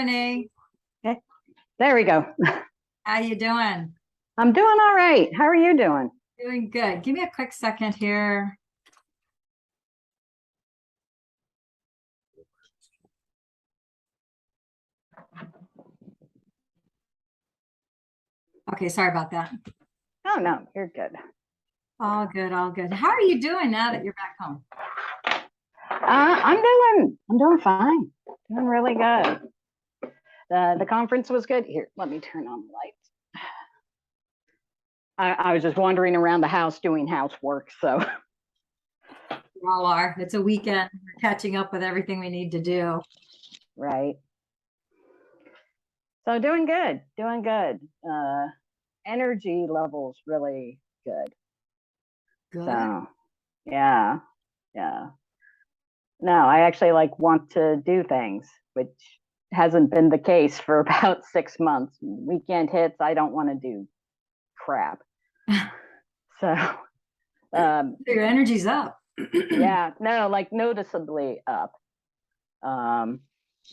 Renee. Okay, there we go. How you doing? I'm doing all right. How are you doing? Doing good. Give me a quick second here. Okay, sorry about that. Oh, no, you're good. All good, all good. How are you doing now that you're back home? I'm doing fine. Doing really good. The conference was good. Here, let me turn on the lights. I was just wandering around the house doing housework, so. We all are. It's a weekend. We're catching up with everything we need to do. Right. So doing good, doing good. Energy levels really good. Good. So, yeah. No, I actually want to do things, which hasn't been the case for about 6 months. Weekend hits, I don't want to do crap. So, Your energy's up. yeah, no, noticeably up.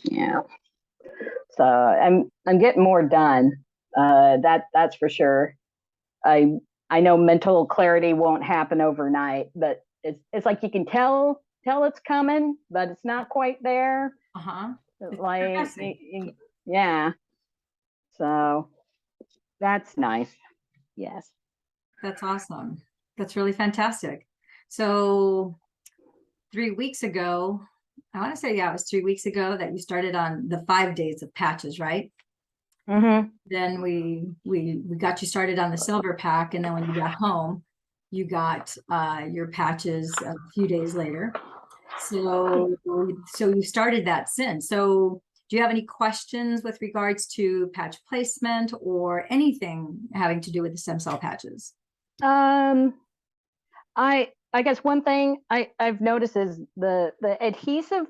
Yeah. So I'm getting more done. That's for sure. I know mental clarity won't happen overnight, but it's like you can tell it's coming, but it's not quite there. Uh-huh. Yeah. So that's nice. Yes. That's awesome. That's really fantastic. So 3 weeks ago, I want to say, yeah, it was 3 weeks ago that you started on the 5 days of patches, right? Mm-hmm. Then we got you started on the silver pack, and then when you got home, you got your patches a few days later. So you started that since. So do you have any questions with regards to patch placement or anything having to do with the stem cell patches? I guess one thing I've noticed is the adhesive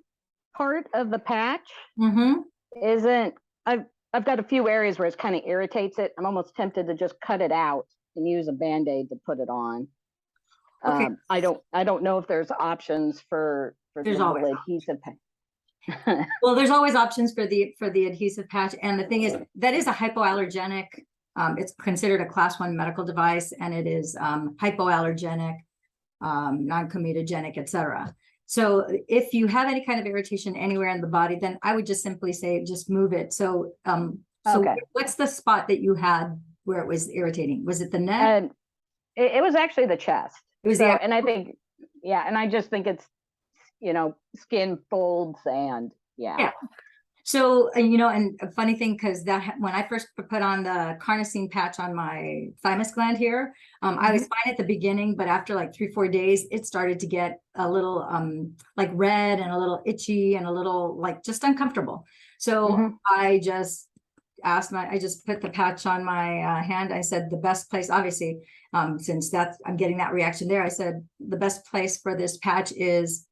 part of the patch isn't. I've got a few areas where it kind of irritates it. I'm almost tempted to just cut it out and use a Band-Aid to put it on. Okay. I don't know if there's options for There's always adhesive patch. Well, there's always options for the adhesive patch, and the thing is that is a hypoallergenic. It's considered a class 1 medical device, and it is hypoallergenic, non-comedogenic, etc. So if you have any kind of irritation anywhere in the body, then I would just simply say just move it. So Okay. what's the spot that you had where it was irritating? Was it the neck? It was actually the chest. It was and I think, yeah, and I just think it's, skin folds and yeah. So, and a funny thing, because when I first put on the carnosine patch on my thymus gland here, I was fine at the beginning, but after like 3-4 days, it started to get a little like red and a little itchy and a little like just uncomfortable. So I just put the patch on my hand. I said the best place, obviously, since I'm getting that reaction there, I said the best place for this patch is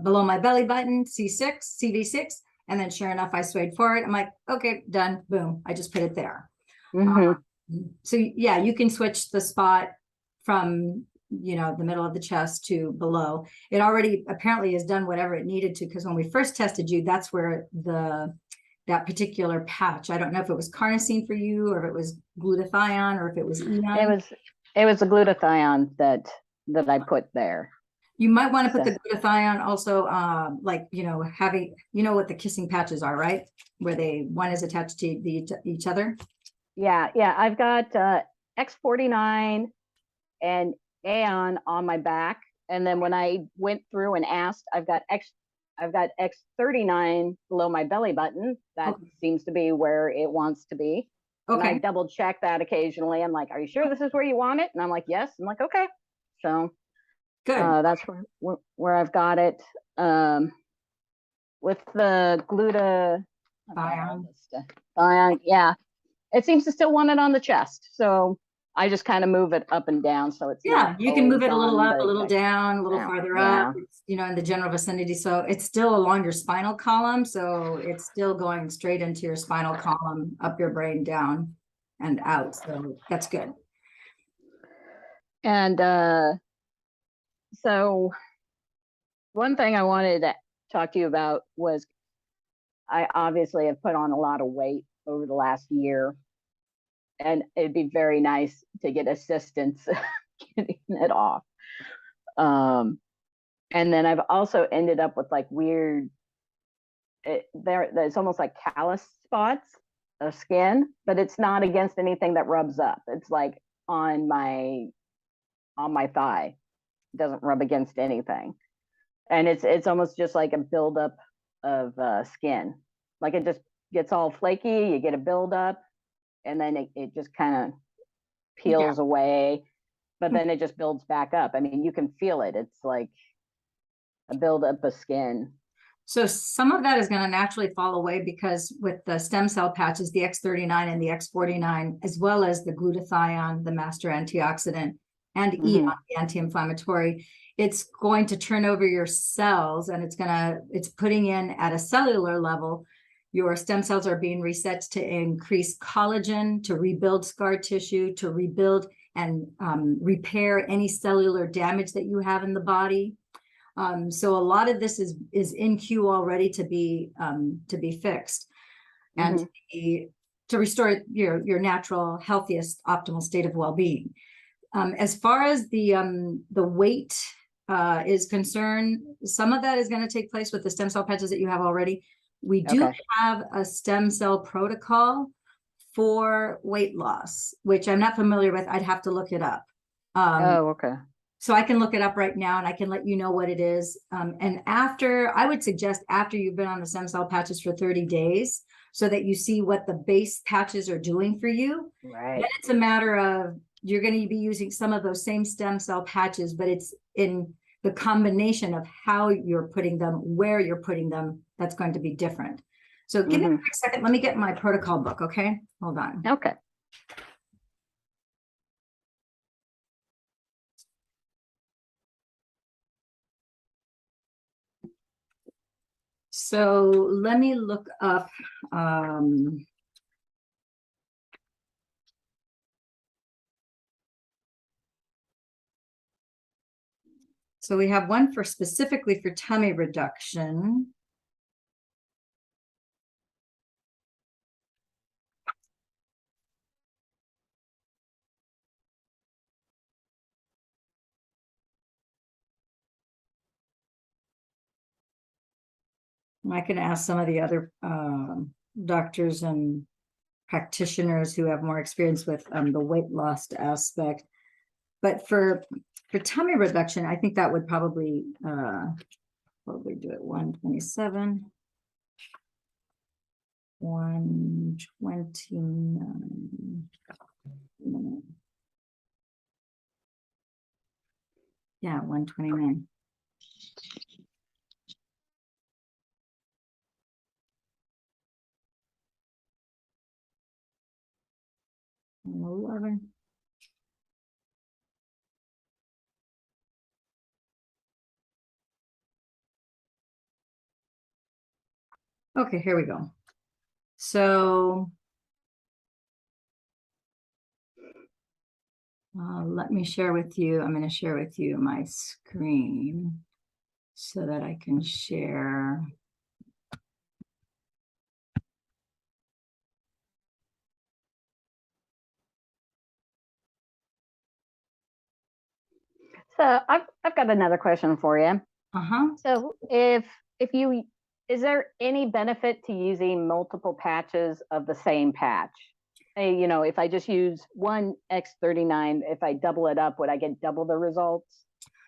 below my belly button, CV6. And then sure enough, I swayed forward. I'm like, okay, done. Boom. I just put it there. So yeah, you can switch the spot from, the middle of the chest to below. It already apparently has done whatever it needed to, because when we first tested you, that's where that particular patch, I don't know if it was carnosine for you or if it was glutathione or if it was eon. It was the glutathione that I put there. You might want to put the glutathione also, having, what the kissing patches are, right? Where one is attached to each other. Yeah. I've got X49 and Aeon on my back. And then when I went through and asked, I've got X39 below my belly button. That seems to be where it wants to be. Okay. And I double check that occasionally. I'm like, are you sure this is where you want it? And I'm like, yes. I'm like, okay. So good. That's where I've got it. With the glutathione, yeah, it seems to still want it on the chest. So I just kind of move it up and down. So it's you can move it a little up, a little down, a little farther up. It's, in the general vicinity. So it's still along your spinal column. So it's still going straight into your spinal column, up your brain, down and out. So that's good. And so one thing I wanted to talk to you about was I obviously have put on a lot of weight over the last year, and it'd be very nice to get assistance getting it off. And then I've also ended up with like weird, it's almost like callus spots of skin, but it's not against anything that rubs up. It's like on my thigh. It doesn't rub against anything. And it's almost just like a buildup of skin. Like it just gets all flaky, you get a buildup, and then it just kind of peels away, but then it just builds back up. I mean, you can feel it. It's like a buildup of skin. So some of that is going to naturally fall away because with the stem cell patches, the X39 and the X49, as well as the glutathione, the master antioxidant, and EON, the anti-inflammatory, it's going to turn over your cells, and it's putting in at a cellular level, your stem cells are being reset to increase collagen, to rebuild scar tissue, to rebuild and repair any cellular damage that you have in the body. So a lot of this is in queue already to be fixed, and to restore your natural, healthiest, optimal state of well-being. As far as the weight is concerned, some of that is going to take place with the stem cell patches that you have already. We do have a stem cell protocol for weight loss, which I'm not familiar with. I'd have to look it up. So I can look it up right now, and I can let you know what it is. And I would suggest after you've been on the stem cell patches for 30 days, so that you see what the base patches are doing for you. Right. Then it's a matter of, you're going to be using some of those same stem cell patches, but it's in the combination of how you're putting them, where you're putting them, that's going to be different. So give me a quick second. Let me get my protocol book. Okay. Hold on. Okay. So let me look up, so we have one for specifically for tummy reduction. I can ask some of the other doctors and practitioners who have more experience with the weight loss aspect. But for tummy reduction, I think that would probably do it 127, 129. Yeah, 129. Okay, here we go. So let me share with you. I'm going to share with you my screen so that I can share. So I've got another question for you. So is there any benefit to using multiple patches of the same patch? You know, if I just use one X39, if I double it up, would I get double the results?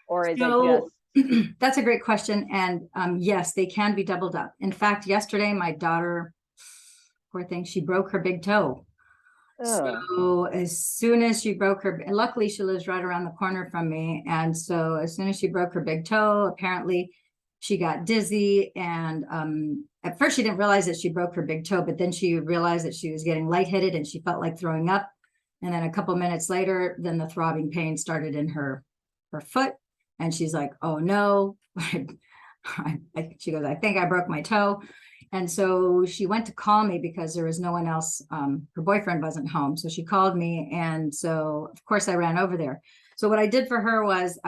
Or is it just? That's a great question. And yes, they can be doubled up. In fact, yesterday, my daughter, poor thing, she broke her big toe. So as soon as she broke her, and luckily she lives right around the corner from me. And so as soon as she broke her big toe, apparently she got dizzy. And at first she didn't realize that she broke her big toe, but then she realized that she was getting lightheaded and she felt like throwing up. And then a couple minutes later, then the throbbing pain started in her foot. And she's like, oh no. She goes, I think I broke my toe. And so she went to call me because there was no one else. Her boyfriend wasn't home. So she called me. And so, of course, I ran over there. So what I did for her was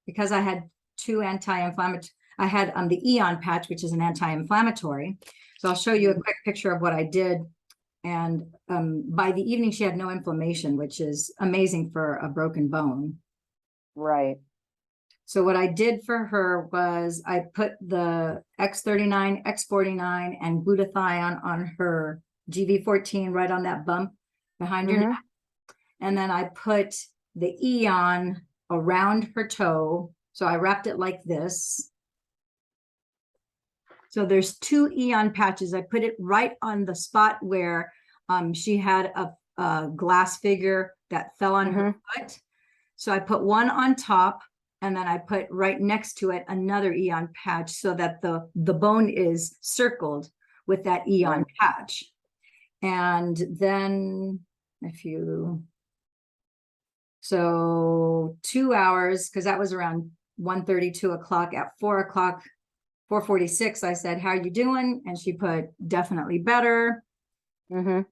because I had two anti-inflammatory, I had the EON patch, which is an anti-inflammatory. So I'll show you a quick picture of what I did. And by the evening, she had no inflammation, which is amazing for a broken bone. Right. So what I did for her was I put the X39, X49, and glutathione on her GV14 right on that bump behind her neck. And then I put the Eon around her toe. So I wrapped it like this. So there's 2 Eon patches. I put it right on the spot where she had a glass figure that fell on her foot. So I put one on top, and then I put right next to it another Eon patch so that the bone is circled with that Eon patch. And then so 2 hours, because that was around 1:30, 2 o'clock. At 4 o'clock, 4:46, I said, "How are you doing?" And she put, "Definitely better." And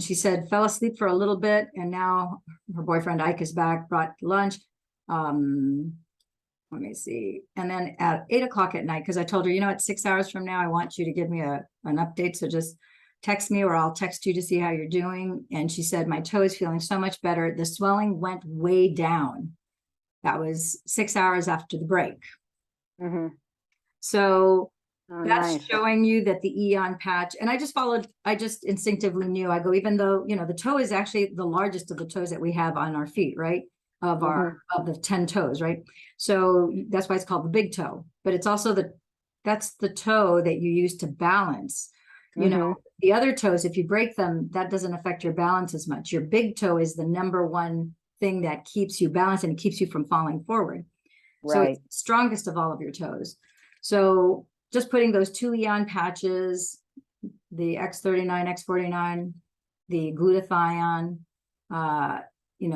she said, "Fell asleep for a little bit, and now her boyfriend Ike is back, brought lunch." Let me see. And then at 8 o'clock at night, because I told her, at 6 hours from now, I want you to give me an update. So just text me, or I'll text you to see how you're doing. And she said, "My toe is feeling so much better. The swelling went way down." That was 6 hours after the break. So that's showing you that the Eon patch, and I just instinctively knew. I go, even though, the toe is actually the largest of the toes that we have on our feet, right? Of the 10 toes, right? So that's why it's called the big toe, but it's also that's the toe that you use to balance. The other toes, if you break them, that doesn't affect your balance as much. Your big toe is the number one thing that keeps you balanced and it keeps you from falling forward. So it's the strongest of all of your toes. So just putting those 2 Eon patches, the X39, X49, the glutathione,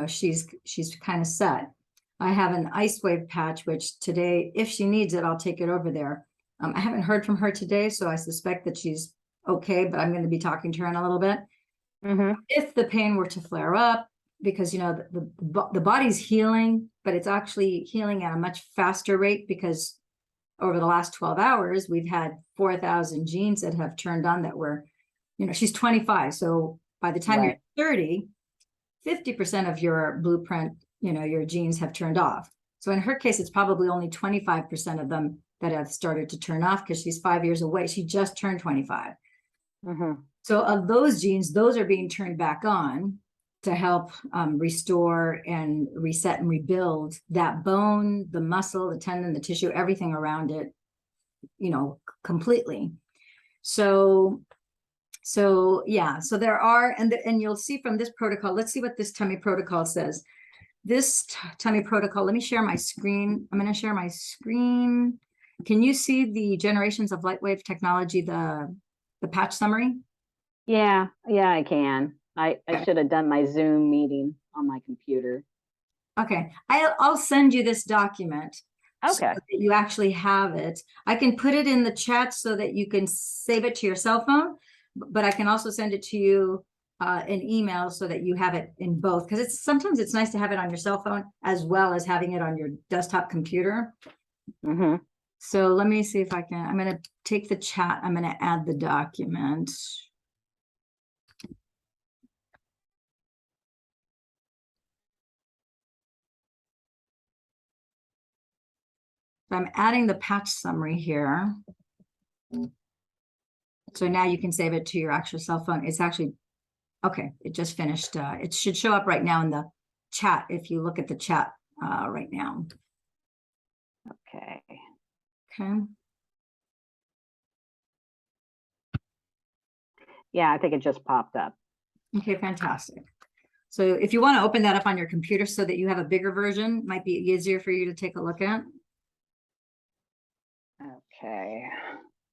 she's kind of set. I have an ice wave patch, which today, if she needs it, I'll take it over there. I haven't heard from her today, so I suspect that she's okay, but I'm going to be talking to her in a little bit. If the pain were to flare up, because the body's healing, but it's actually healing at a much faster rate, because over the last 12 hours, we've had 4,000 genes that have turned on that were, she's 25. So by the time you're 30, 50% of your blueprint, your genes have turned off. So in her case, it's probably only 25% of them that have started to turn off, because she's 5 years away. She just turned 25. So of those genes, those are being turned back on to help restore and reset and rebuild that bone, the muscle, the tendon, the tissue, everything around it, completely. So there are, and you'll see from this protocol, let's see what this tummy protocol says. This tummy protocol, let me share my screen. I'm going to share my screen. Can you see the generations of Lightwave technology, the patch summary? Yeah, I can. I should have done my Zoom meeting on my computer. Okay, I'll send you this document. Okay. So that you actually have it. I can put it in the chat so that you can save it to your cell phone, but I can also send it to you in email so that you have it in both, because sometimes it's nice to have it on your cell phone as well as having it on your desktop computer. So let me see if I can. I'm going to take the chat. I'm going to add the document. So I'm adding the patch summary here. So now you can save it to your actual cell phone. It's actually, okay, it just finished. It should show up right now in the chat if you look at the chat right now. Okay. Yeah, I think it just popped up. Okay, fantastic. So if you want to open that up on your computer so that you have a bigger version, it might be easier for you to take a look at. Okay.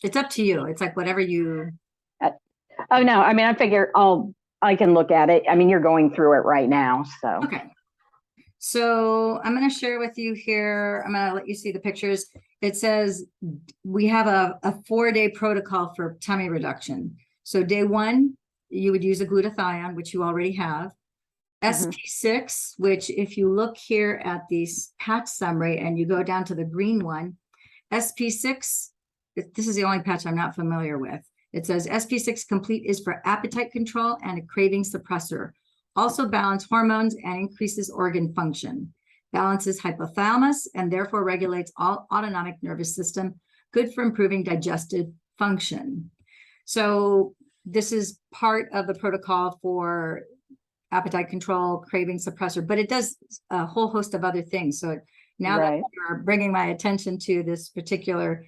It's up to you. It's like whatever you. Oh no, I mean, I figure I can look at it. I mean, you're going through it right now, so. Okay. So I'm going to share with you here. I'm going to let you see the pictures. It says we have a 4-day protocol for tummy reduction. So day 1, you would use a glutathione, which you already have. SP6, which if you look here at the patch summary and you go down to the green one, SP6 this is the only patch I'm not familiar with. It says SP6 Complete is for appetite control and a craving suppressor. Also balance hormones and increases organ function. Balances hypothalamus and therefore regulates all autonomic nervous system. Good for improving digestive function. So this is part of the protocol for appetite control, craving suppressor, but it does a whole host of other things. So now that you're bringing my attention to this particular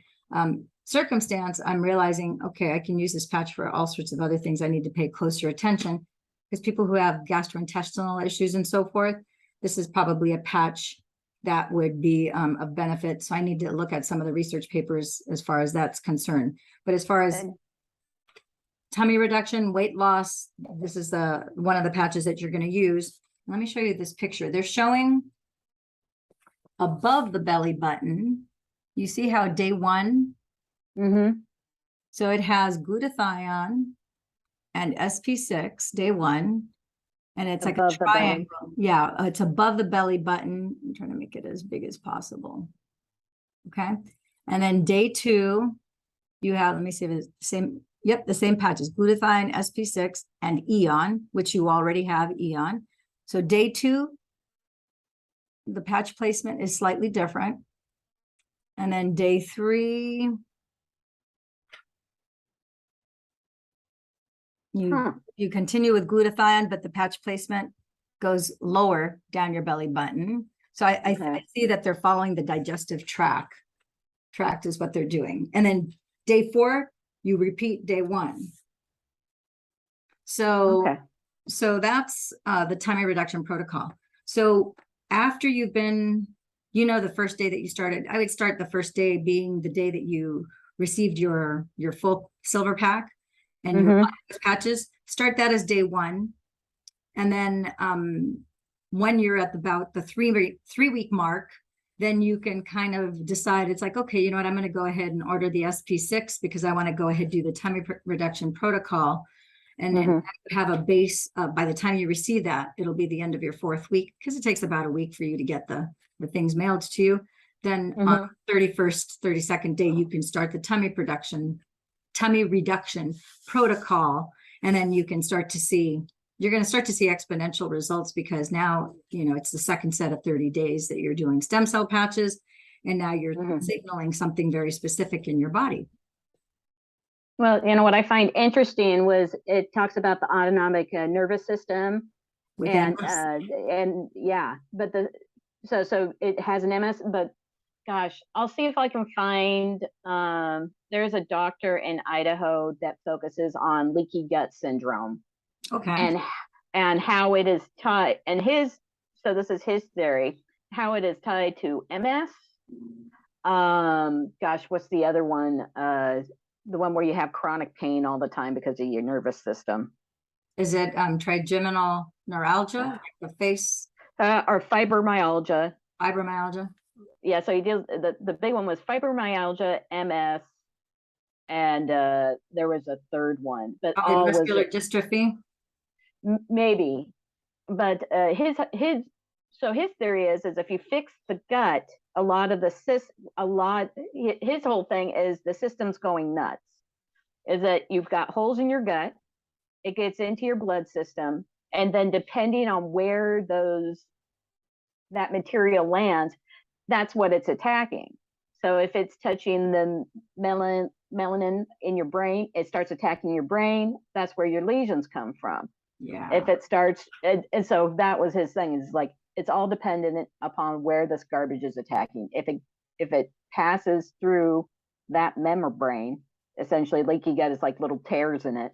circumstance, I'm realizing, okay, I can use this patch for all sorts of other things. I need to pay closer attention because people who have gastrointestinal issues and so forth, this is probably a patch that would be of benefit. So I need to look at some of the research papers as far as that's concerned. But as far as tummy reduction, weight loss, this is one of the patches that you're going to use. Let me show you this picture. They're showing above the belly button. You see how day 1? So it has glutathione and SP6, day 1. And it's above like a triangle. Yeah, it's above the belly button. I'm trying to make it as big as possible. Okay. And then day 2, you have, let me see if it's the same. Yep, the same patches, glutathione, SP6, and Eon, which you already have Eon. So day 2, the patch placement is slightly different. And then day 3, you continue with glutathione, but the patch placement goes lower down your belly button. So I see that they're following the digestive tract. Tract is what they're doing. And then day 4, you repeat day 1. So, so that's the tummy reduction protocol. So after you've been, the first day that you started, I would start the first day being the day that you received your full silver pack and your patches. Start that as day 1. And then when you're at about the 3-week mark, then you can kind of decide, it's like, okay, you know what, I'm going to go ahead and order the SP6 because I want to go ahead and do the tummy reduction protocol. And then have a base, by the time you receive that, it'll be the end of your 4th week because it takes about a week for you to get the things mailed to you. Then on 31st, 32nd day, you can start the tummy reduction protocol. And then you can start to see, you're going to start to see exponential results because now, it's the second set of 30 days that you're doing stem cell patches. And now you're signaling something very specific in your body. Well, what I find interesting was it talks about the autonomic nervous system and yeah, but so it has an MS, but gosh, I'll see if I can find, there's a doctor in Idaho that focuses on leaky gut syndrome. Okay. And how it is tied, and so this is his theory, how it is tied to MS. Gosh, what's the other one? The one where you have chronic pain all the time because of your nervous system. Is it trigeminal neuralgia, the face? Or fibromyalgia. Fibromyalgia. Yeah, so he deals, the big one was fibromyalgia, MS, and there was a third one, but all muscular dystrophy. Maybe, but his theory is if you fix the gut, a lot of his whole thing is the system's going nuts. Is that you've got holes in your gut, it gets into your blood system, and then depending on where that material lands, that's what it's attacking. So if it's touching the melanin in your brain, it starts attacking your brain. That's where your lesions come from. Yeah. If it starts, and so that was his thing, is like, it's all dependent upon where this garbage is attacking. If it passes through that membrane, essentially leaky gut is like little tears in it.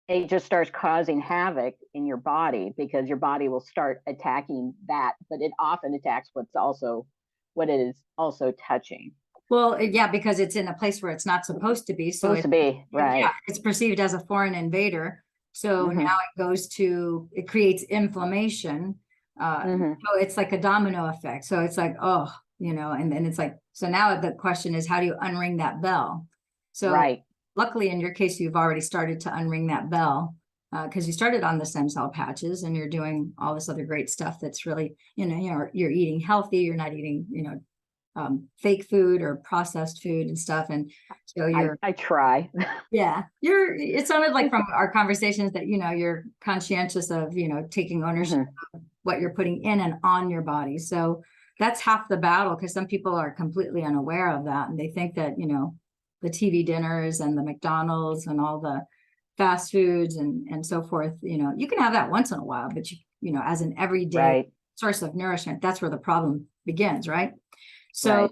It just starts causing havoc in your body because your body will start attacking that, but it often attacks what it is also touching. Well, yeah, because it's in a place where it's not supposed to be. So right. Yeah, it's perceived as a foreign invader. So now it creates inflammation. So it's like a domino effect. So it's like, and then it's like, so now the question is, how do you unring that bell? So luckily in your case, you've already started to unring that bell because you started on the stem cell patches and you're doing all this other great stuff that's really, you're eating healthy. You're not eating, fake food or processed food and stuff. And so I try. Yeah, it sounded like from our conversations that, you're conscientious of, taking ownership of what you're putting in and on your body. So that's half the battle, because some people are completely unaware of that. And they think that, the TV dinners and the McDonald's and all the fast foods and so forth, you can have that once in a while, but as an everyday source of nourishment, that's where the problem begins, right? So,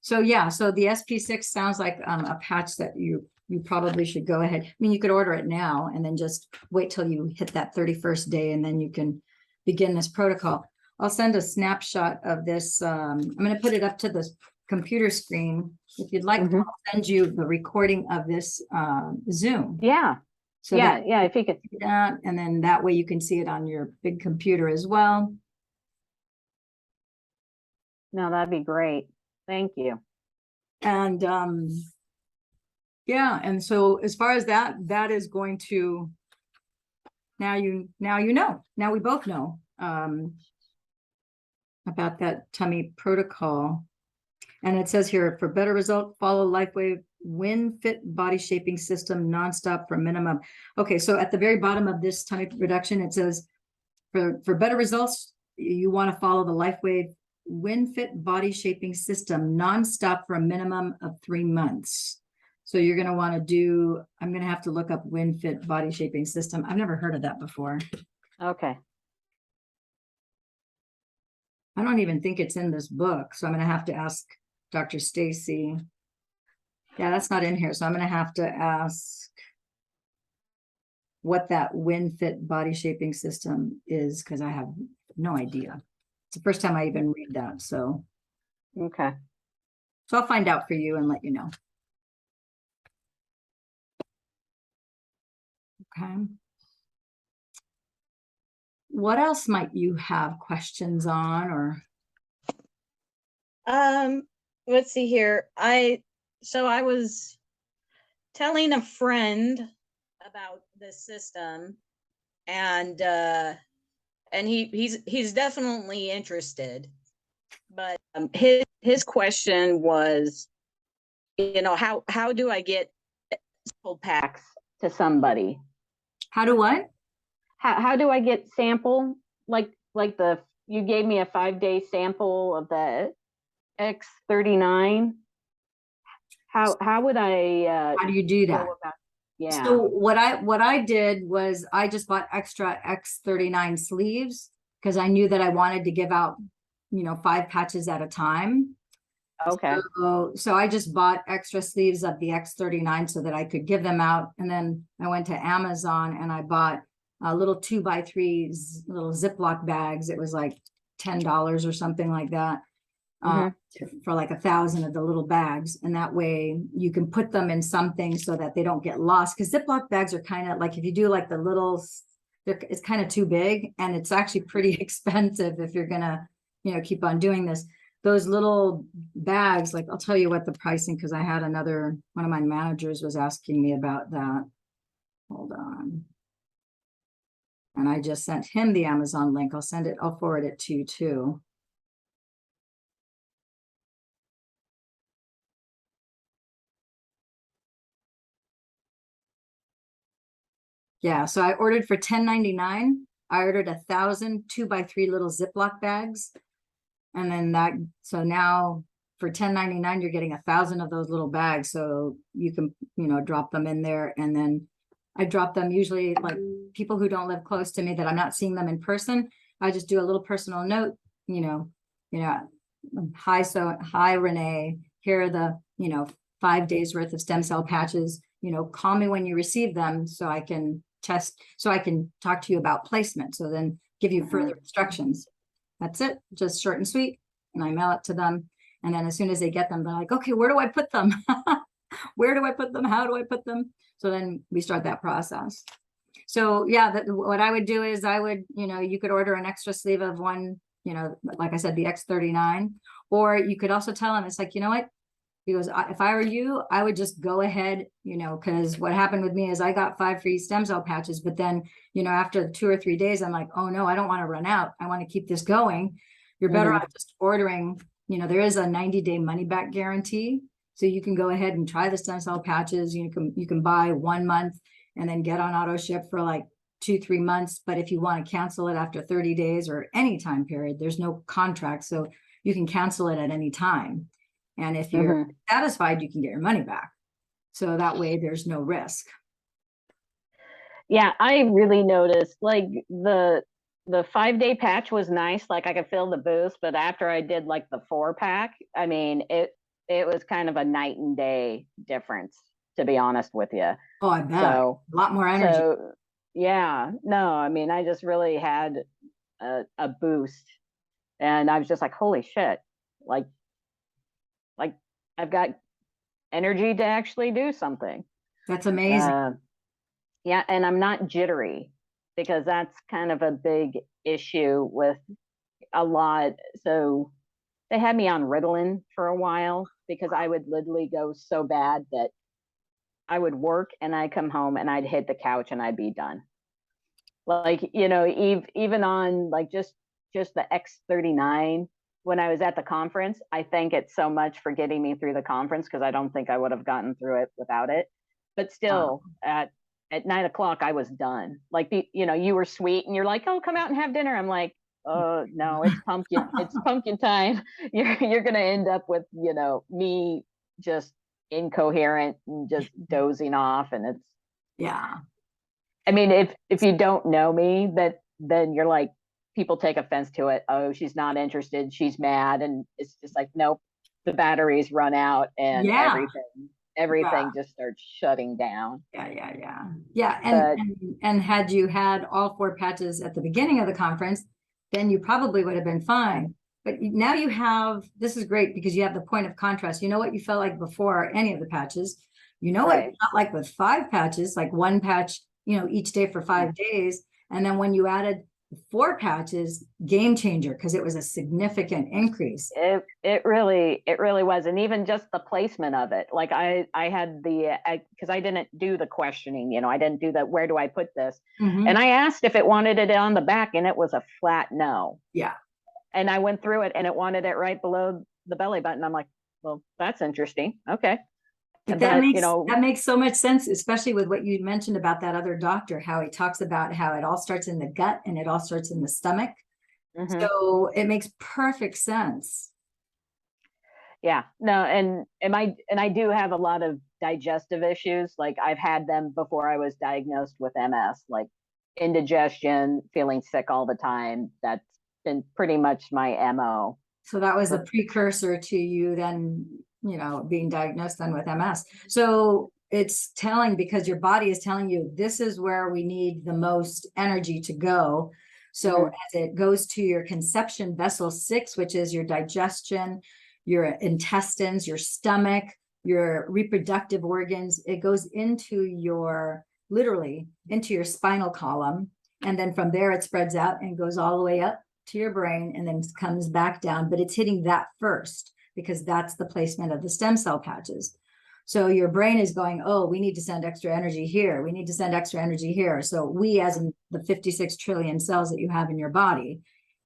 so the SP6 sounds like a patch that you probably should go ahead. I mean, you could order it now and then just wait till you hit that 31st day, and then you can begin this protocol. I'll send a snapshot of this. I'm going to put it up to the computer screen. If you'd like, I'll send you the recording of this Zoom. Yeah. So if you could do that, and then that way you can see it on your big computer as well. No, that'd be great. Thank you. And and so as far as that is going to, now we both know about that tummy protocol. And it says here, for better result, follow LifeWave WinFit body shaping system nonstop for minimum. Okay, so at the very bottom of this tummy reduction, it says for better results, you want to follow the LifeWave WinFit body shaping system nonstop for a minimum of 3 months. So you're going to want to do, I'm going to have to look up WinFit body shaping system. I've never heard of that before. Okay. I don't even think it's in this book. So I'm going to have to ask Dr. Stacy. Yeah, that's not in here. So I'm going to have to ask what that WinFit body shaping system is, because I have no idea. It's the first time I even read that. So, okay. So I'll find out for you and let you know. Okay. What else might you have questions on, or? Let's see here. So I was telling a friend about this system, and he's definitely interested, but his question was, how do I get sample packs to somebody? How do what? How do I get sample, like you gave me a 5-day sample of the X39? How would I how do you do that? Yeah. So what I did was I just bought extra X39 sleeves, because I knew that I wanted to give out 5 patches at a time. Okay. So I just bought extra sleeves of the X39 so that I could give them out. And then I went to Amazon and I bought a little 2x3 little Ziploc bags. It was like $10 or something like that. For like 1,000 of the little bags, and that way you can put them in something so that they don't get lost, because Ziploc bags are kind of like, if you do like the little, it's kind of too big, and it's actually pretty expensive if you're gonna keep on doing this. Those little bags, like, I'll tell you what the pricing, because I had one of my managers was asking me about that. Hold on. And I just sent him the Amazon link. I'll forward it to you too. Yeah, so I ordered for $10.99. I ordered 1,000 2x3 little Ziploc bags. And then so now for $10.99, you're getting 1,000 of those little bags. So you can, drop them in there. And then I drop them usually, like people who don't live close to me that I'm not seeing them in person. I just do a little personal note, hi, Renee, here are the, 5 days worth of stem cell patches, call me when you receive them so I can talk to you about placement. So then give you further instructions. That's it, just short and sweet. And I mail it to them. And then as soon as they get them, they're like, okay, where do I put them? Where do I put them? How do I put them? So then we start that process. So yeah, what I would do is you could order an extra sleeve of one, like I said, the X39, or you could also tell them, it's like, you know what? He goes, if I were you, I would just go ahead, because what happened with me is I got 5 free stem cell patches, but then, after 2 or 3 days, I'm like, oh no, I don't want to run out. I want to keep this going. You're better off just ordering, there is a 90-day money back guarantee. So you can go ahead and try the stem cell patches. You can buy 1 month and then get on auto ship for like 2-3 months. But if you want to cancel it after 30 days or any time period, there's no contract. So you can cancel it at any time. And if you're satisfied, you can get your money back. So that way there's no risk. Yeah, I really noticed like the 5-day patch was nice. Like I could feel the boost, but after I did like the 4-pack, I mean, it was kind of a night and day difference, to be honest with you. Oh, I bet. So, a lot more energy. So yeah, no, I mean, I just really had a boost, and I was just like, holy shit, like I've got energy to actually do something. That's amazing. Yeah, and I'm not jittery, because that's kind of a big issue with a lot. So they had me on Ritalin for a while because I would literally go so bad that I would work and I'd come home and I'd hit the couch and I'd be done. Like, even on like just the X39, when I was at the conference, I thank it so much for getting me through the conference, because I don't think I would have gotten through it without it. But still, at 9 o'clock, I was done. Like, you were sweet and you're like, oh, come out and have dinner. I'm like, oh no, it's pumpkin time. You're gonna end up with, me just incoherent and just dozing off. And it's, yeah. I mean, if you don't know me, then you're like, people take offense to it. Oh, she's not interested. She's mad. And it's just like, nope, the batteries run out and everything just starts shutting down. Yeah. And had you had all 4 patches at the beginning of the conference, then you probably would have been fine. But now you have, this is great because you have the point of contrast. You know what you felt like before any of the patches. You know what you felt like with 5 patches, like 1 patch, each day for 5 days. And then when you added 4 patches, game changer, because it was a significant increase. It really was. And even just the placement of it, like I had because I didn't do the questioning, I didn't do that, where do I put this? And I asked if it wanted it on the back, and it was a flat no. Yeah. And I went through it and it wanted it right below the belly button. I'm like, well, that's interesting. Okay. But that makes so much sense, especially with what you mentioned about that other doctor, how he talks about how it all starts in the gut and it all starts in the stomach. So it makes perfect sense. Yeah, no, and I do have a lot of digestive issues. Like I've had them before I was diagnosed with MS, like indigestion, feeling sick all the time. That's been pretty much my MO. So that was a precursor to you then, being diagnosed then with MS. So it's telling, because your body is telling you, this is where we need the most energy to go. So as it goes to your conception vessel 6, which is your digestion, your intestines, your stomach, your reproductive organs, it goes into literally into your spinal column. And then from there, it spreads out and goes all the way up to your brain and then comes back down. But it's hitting that first, because that's the placement of the stem cell patches. So your brain is going, oh, we need to send extra energy here. We need to send extra energy here. So we, as in the 56 trillion cells that you have in your body.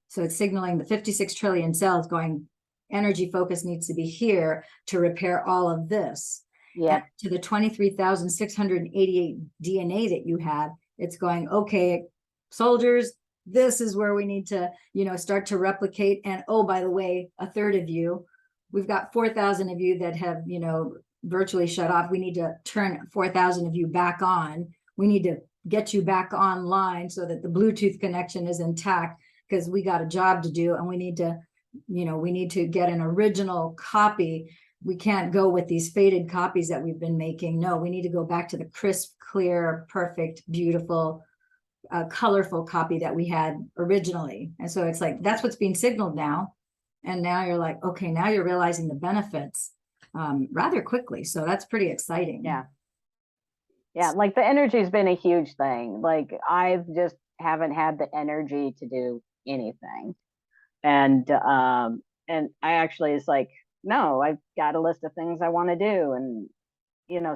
So it's signaling the 56 trillion cells going, energy focus needs to be here to repair all of this. Yeah. And to the 23,688 DNA that you have, it's going, okay, soldiers, this is where we need to, start to replicate. And oh, by the way, a third of you, we've got 4,000 of you that have, virtually shut off. We need to turn 4,000 of you back on. We need to get you back online so that the Bluetooth connection is intact, because we got a job to do, and we need to get an original copy. We can't go with these faded copies that we've been making. No, we need to go back to the crisp, clear, perfect, beautiful, colorful copy that we had originally. And so it's like, that's what's being signaled now. And now you're like, okay, now you're realizing the benefits rather quickly. So that's pretty exciting. Yeah. Like the energy has been a huge thing. Like I've just haven't had the energy to do anything. And I actually is like, no, I've got a list of things I want to do. And,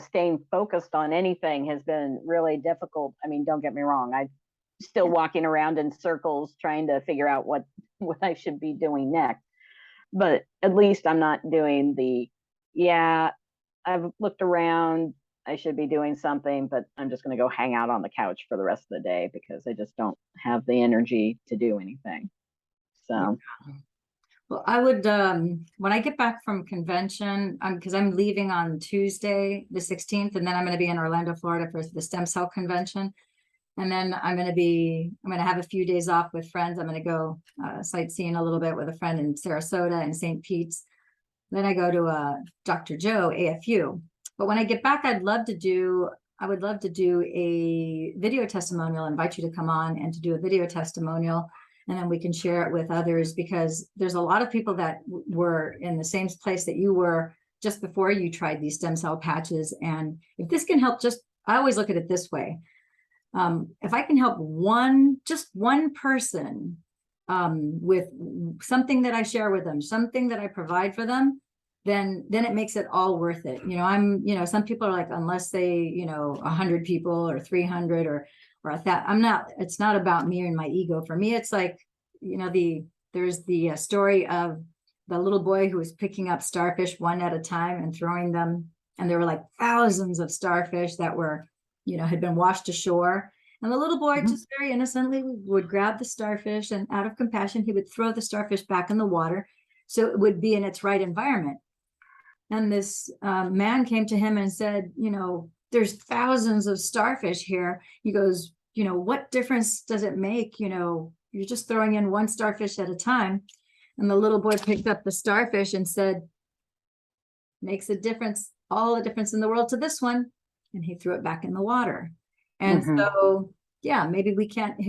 staying focused on anything has been really difficult. I mean, don't get me wrong. I'm still walking around in circles trying to figure out what I should be doing next. but at least I'm not doing yeah, I've looked around, I should be doing something, but I'm just going to go hang out on the couch for the rest of the day because I just don't have the energy to do anything. So, well, I would, when I get back from convention, because I'm leaving on Tuesday, the 16th, and then I'm going to be in Orlando, Florida for the stem cell convention. And then I'm going to have a few days off with friends. I'm going to go sightseeing a little bit with a friend in Sarasota and St. Pete's. Then I go to Dr. Joe, AFU. But when I get back, I would love to do a video testimonial, invite you to come on and to do a video testimonial. And then we can share it with others, because there's a lot of people that were in the same place that you were just before you tried these stem cell patches. And if this can help, I always look at it this way. If I can help just one person with something that I share with them, something that I provide for them, then it makes it all worth it. Some people are like, unless they, 100 people or 300 or that, it's not about me and my ego. For me, it's like, there's the story of the little boy who was picking up starfish one at a time and throwing them. And there were like thousands of starfish that were, had been washed ashore. And the little boy just very innocently would grab the starfish, and out of compassion, he would throw the starfish back in the water so it would be in its right environment. And this man came to him and said, there's thousands of starfish here. He goes, what difference does it make? You're just throwing in one starfish at a time. And the little boy picked up the starfish and said, makes a difference, all the difference in the world to this one. And he threw it back in the water. And so, yeah, maybe we can't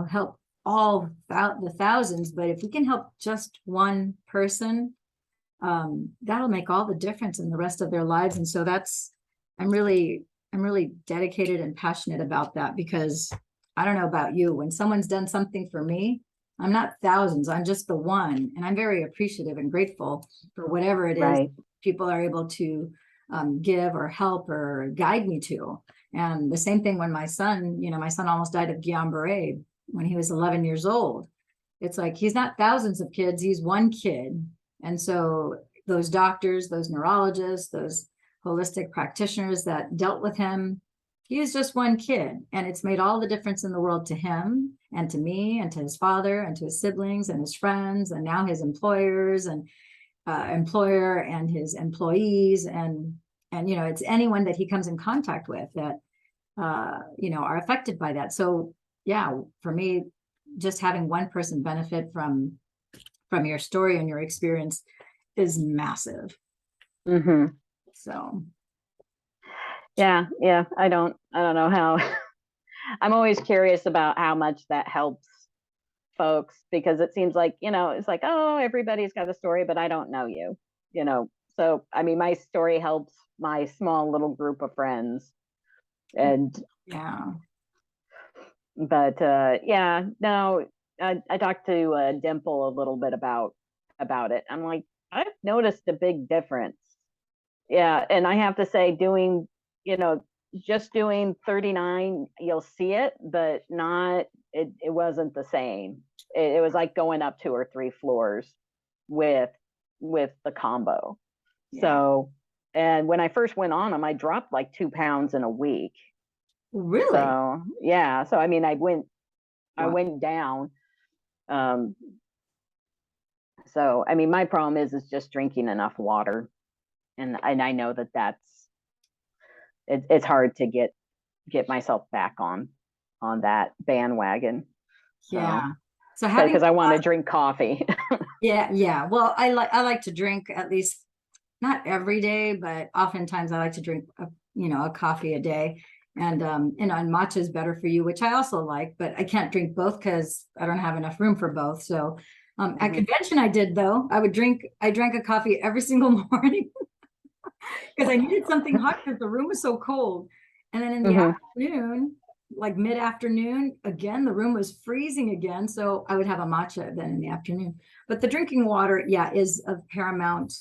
help all the thousands, but if we can help just one person, that'll make all the difference in the rest of their lives. And so I'm really dedicated and passionate about that, because I don't know about you, when someone's done something for me, I'm not thousands, I'm just the one. And I'm very appreciative and grateful for whatever it is people are able to give or help or guide me to. And the same thing when my son almost died of Guillain-Barré when he was 11 years old. It's like, he's not thousands of kids, he's one kid. And so those doctors, those neurologists, those holistic practitioners that dealt with him, he is just one kid. And it's made all the difference in the world to him and to me and to his father and to his siblings and his friends and now his employers and employer and his employees. And it's anyone that he comes in contact with that, are affected by that. So yeah, for me, just having one person benefit from your story and your experience is massive. So yeah, I don't know how. I'm always curious about how much that helps folks, because it seems like, it's like, oh, everybody's got a story, but I don't know you, so I mean, my story helps my small little group of friends. And but no, I talked to Dimple a little bit about it. I'm like, I've noticed a big difference. Yeah, and I have to say, just doing 39, you'll see it, but it wasn't the same. It was like going up 2 or 3 floors with the combo. So, and when I first went on them, I dropped like 2 pounds in a week. Really? So yeah, so I mean, I went down. So I mean, my problem is just drinking enough water, and I know it's hard to get myself back on that bandwagon. So because I want to drink coffee. Yeah. Well, I like to drink, at least not every day, but oftentimes I like to drink a coffee a day. And matcha is better for you, which I also like, but I can't drink both because I don't have enough room for both. So at convention I did, though, I drank a coffee every single morning because I needed something hot because the room was so cold. And then in the afternoon, like mid-afternoon, again, the room was freezing again. So I would have a matcha then in the afternoon. But the drinking water, is of paramount.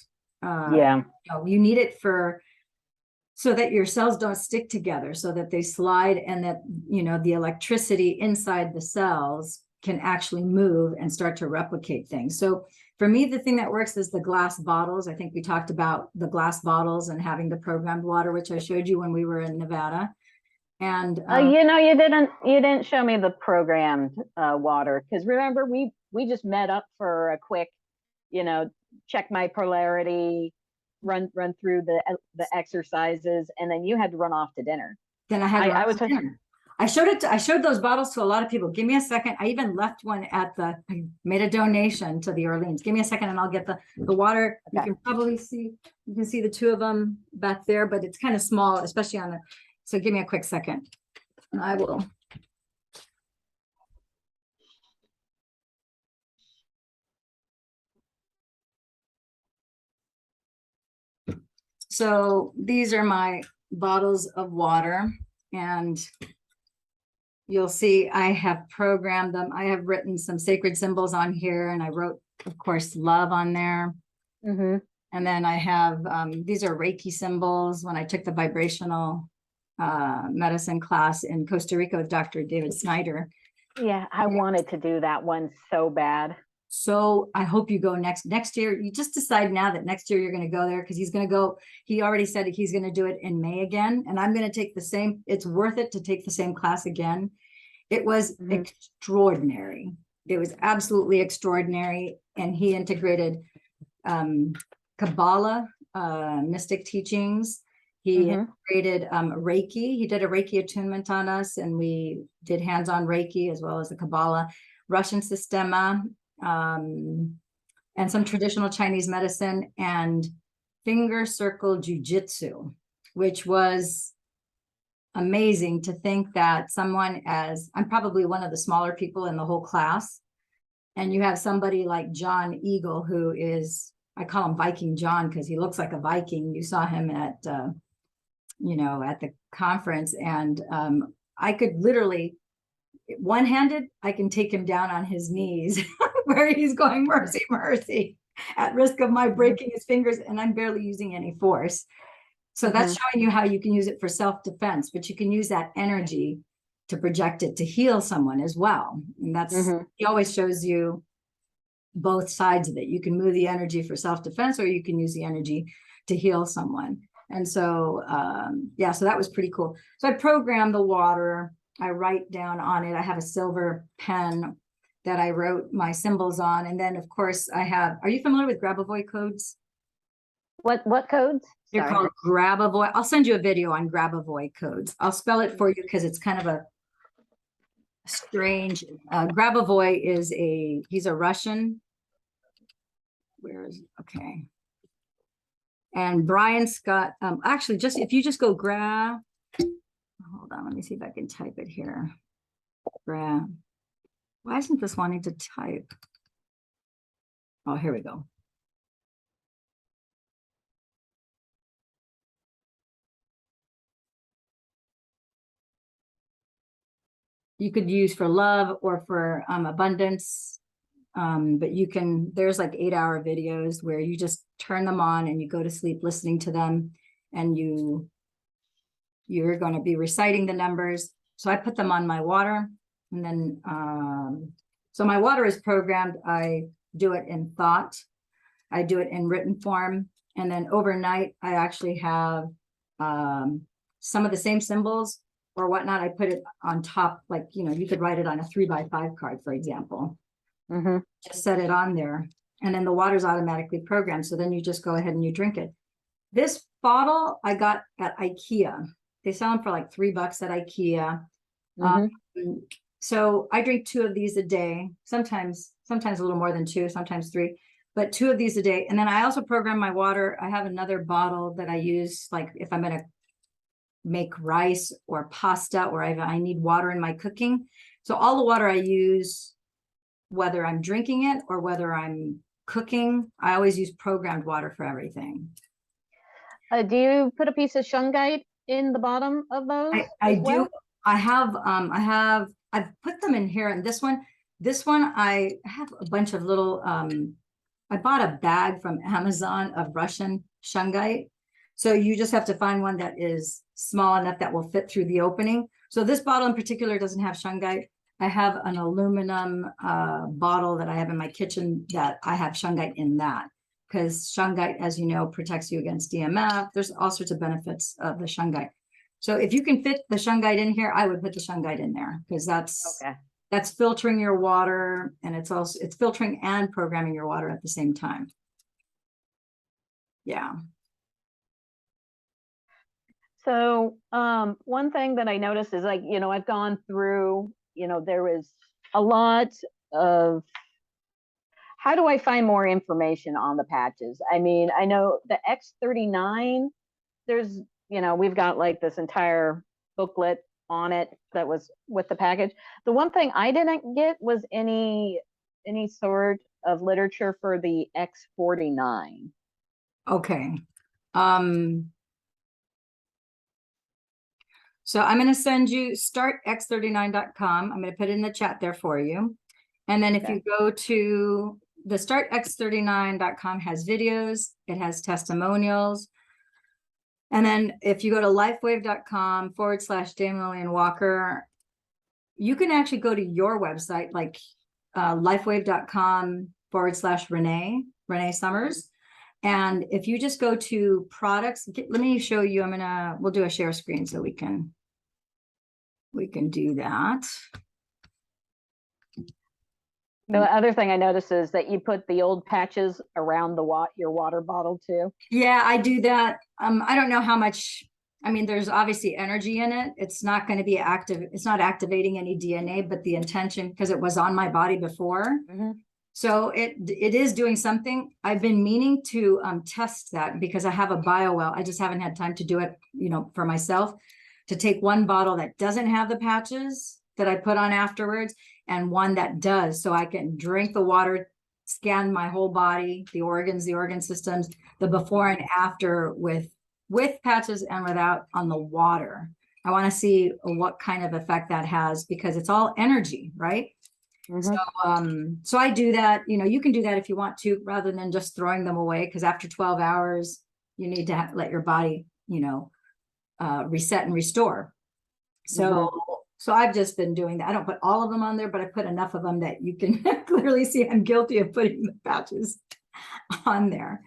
You need it so that your cells don't stick together, so that they slide, and that, the electricity inside the cells can actually move and start to replicate things. So For me, the thing that works is the glass bottles. I think we talked about the glass bottles and having the programmed water, which I showed you when we were in Nevada. And you know, you didn't show me the programmed water, because remember we just met up for a quick, you know, check my polarity, run through the exercises, and then you had to run off to dinner. Then I had to run to dinner. I showed those bottles to a lot of people. Give me a second. I even left one I made a donation to the Orleans. Give me a second and I'll get the water. Okay. You can probably see, you can see the two of them back there, but it's kind of small, especially on the, so give me a quick second and I will. So these are my bottles of water, and you'll see I have programmed them. I have written some sacred symbols on here, and I wrote, of course, love on there. Mm-hmm. And then I have, these are Reiki symbols. When I took the vibrational medicine class in Costa Rica with Dr. David Snyder. Yeah, I wanted to do that one so bad. So I hope you go next year. You just decide now that next year you're going to go there, because he's going to go. He already said that he's going to do it in May again. And I'm going to take the same. It's worth it to take the same class again. It was extraordinary. It was absolutely extraordinary. And he integrated Kabbalah, mystic teachings. He integrated Reiki. He did a Reiki attunement on us, and we did hands-on Reiki as well as the Kabbalah, Russian Sistema, and some traditional Chinese medicine, and finger circle jujitsu, which was amazing to think that someone I'm probably one of the smaller people in the whole class. And you have somebody like John Eagle, who is, I call him Viking John because he looks like a Viking. You saw him at, you know, at the conference, and I could literally, one-handed, I can take him down on his knees where he's going, mercy, mercy, at risk of my breaking his fingers, and I'm barely using any force. So that's showing you how you can use it for self-defense, but you can use that energy to project it to heal someone as well. And that's, he always shows you both sides of it. You can move the energy for self-defense, or you can use the energy to heal someone. And so, yeah, so that was pretty cool. So I programmed the water. I write down on it. I have a silver pen that I wrote my symbols on. And then, of course, I have, are you familiar with Grabavoy codes? What codes? They're called Grabavoy. I'll send you a video on Grabavoy codes. I'll spell it for you because it's kind of a strange. Grabavoy is he's a Russian. Where is, okay. And Brian Scott, actually, just if you just go grab, hold on, let me see if I can type it here. Grab. Why isn't this wanting to type? Oh, here we go. You could use for love or for abundance. But you can, there's like 8-hour videos where you just turn them on and you go to sleep listening to them, and you're going to be reciting the numbers. So I put them on my water, and then, so my water is programmed. I do it in thought. I do it in written form. And then overnight, I actually have some of the same symbols or whatnot. I put it on top, like, you know, you could write it on a 3x5 card, for example. Just set it on there, and then the water's automatically programmed. So then you just go ahead and you drink it. This bottle I got at IKEA. They sell them for like $3 at IKEA. So I drink 2 of these a day, sometimes a little more than 2, sometimes 3, but 2 of these a day. And then I also program my water. I have another bottle that I use, like if I'm going to make rice or pasta, or I need water in my cooking. So all the water I use, whether I'm drinking it or whether I'm cooking, I always use programmed water for everything. Do you put a piece of shungite in the bottom of those? I do. I've put them in here. And this one, I have a bunch of little, I bought a bag from Amazon of Russian shungite. So you just have to find one that is small enough that will fit through the opening. So this bottle in particular doesn't have shungite. I have an aluminum bottle that I have in my kitchen that I have shungite in that, because shungite, as you know, protects you against DMF. There's all sorts of benefits of the shungite. So if you can fit the shungite in here, I would put the shungite in there, because that's filtering your water, and it's filtering and programming your water at the same time. Yeah. So one thing that I noticed is, like, I've gone through, there was a lot of, how do I find more information on the patches? I mean, I know the X39, there's, we've got like this entire booklet on it that was with the package. The one thing I didn't get was any sort of literature for the X49. Okay. So I'm going to send you startx39.com. I'm going to put it in the chat there for you. And then if you go to the startx39.com, has videos, it has testimonials. And then if you go to lifewave.com/Dame Lillian Walker, you can actually go to your website, like lifewave.com/Renee Summers. And if you just go to products, let me show you, we'll do a share screen so we can do that. The other thing I noticed is that you put the old patches around your water bottle too. Yeah, I do that. I don't know how much, there's obviously energy in it. It's not going to be active. It's not activating any DNA, but the intention, because it was on my body before. Mm-hmm. So it is doing something. I've been meaning to test that, because I have a biowell. I just haven't had time to do it, for myself, to take one bottle that doesn't have the patches that I put on afterwards, and one that does, so I can drink the water, scan my whole body, the organs, the organ systems, the before and after with patches and without on the water. I want to see what kind of effect that has, because it's all energy, right? Mm-hmm. So I do that. You can do that if you want to, rather than just throwing them away, because after 12 hours, you need to let your body, reset and restore. So, so I've just been doing that. I don't put all of them on there, but I put enough of them that you can clearly see I'm guilty of putting the patches on there.